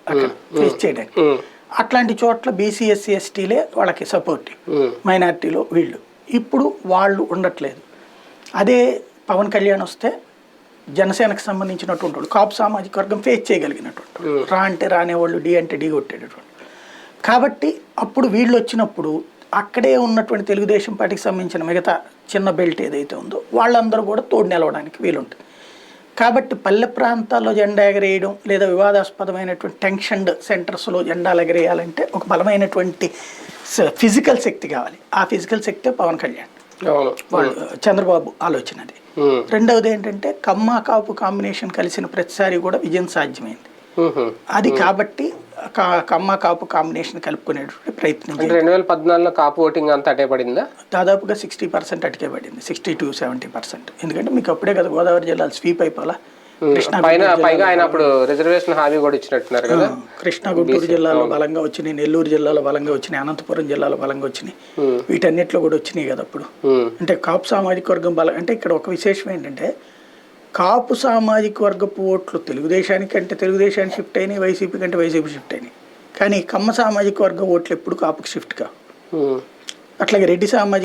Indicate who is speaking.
Speaker 1: అక్కడ ఫేస్ చేయడానికి. అట్లాంటి చోట్ల బీసీ ఎస్సీ ఎస్టీలే వాళ్ళకి సపోర్ట్, మైనార్టీలో వీళ్ళు. ఇప్పుడు వాళ్ళు ఉండట్లేదు. అదే పవన్ కళ్యాణ్ వస్తే జనసేనకు సంబంధించినటువంటి వాళ్ళు కాపు సామాజిక వర్గం ఫేస్ చేయగలిగినటువంటి వాళ్ళు, రా అంటే రానేవాళ్ళు, డి అంటే డి కొట్టేటటువంటి. కాబట్టి అప్పుడు వీళ్ళు వచ్చినప్పుడు అక్కడే ఉన్నటువంటి తెలుగుదేశం పార్టీకి సంబంధించిన మిగతా చిన్న బెల్ట్ ఏదైతే ఉందో వాళ్ళందరూ కూడా తోడు నిలవడానికి వీలుంటుంది. కాబట్టి పల్లె ప్రాంతాల్లో జెండా ఎగరేయడం లేదా వివాదాస్పదమైనటువంటి టెన్షన్డ్ సెంటర్స్లో జెండాలు ఎగరేయాలంటే ఒక బలమైనటువంటి ఫిజికల్ శక్తి కావాలి. ఆ ఫిజికల్ శక్తే పవన్ కళ్యాణ్, వాళ్ళు చంద్రబాబు ఆలోచన అది. రెండవది ఏంటంటే కమ్మ కాపు కాంబినేషన్ కలిసిన ప్రతిసారి కూడా విజయం సాధ్యమైంది అది. కాబట్టి కమ్మ కాపు కాంబినేషన్ కలుపుకునేటువంటి ప్రయత్నం.
Speaker 2: 2014లో కాపు ఓటింగ్ అంతా అటే పడిందా?
Speaker 1: దాదాపుగా 60% అటుకే పడింది, 60 to 70%. ఎందుకంటే మీకు అప్పుడే కదా గోదావరి జిల్లాలు స్వీప్ అయిపోలా.
Speaker 2: పైగా ఆయన అప్పుడు రిజర్వేషన్ హామీ కూడా ఇచ్చినట్టున్నారు కదా.
Speaker 1: కృష్ణా గుంటూరు జిల్లాలో బలంగా వచ్చినాయి, నెల్లూరు జిల్లాలో బలంగా వచ్చినాయి, అనంతపురం జిల్లాలో బలంగా వచ్చినాయి, వీటన్నిటిలో కూడా వచ్చినాయి కదా అప్పుడు. అంటే కాపు సామాజిక వర్గం బలం. అంటే ఇక్కడ ఒక విశేషం ఏంటంటే కాపు సామాజిక వర్గపు ఓట్లు తెలుగుదేశానికి అంటే తెలుగుదేశానికి షిఫ్ట్ అయినాయి, వైసీపీ కంటే వైసీపీ షిఫ్ట్ అయినాయి. కానీ కమ్మ సామాజిక వర్గం ఓట్లు ఎప్పుడు కాపుకి షిఫ్ట్ కావు. అట్లాగే రెడ్డి సామాజిక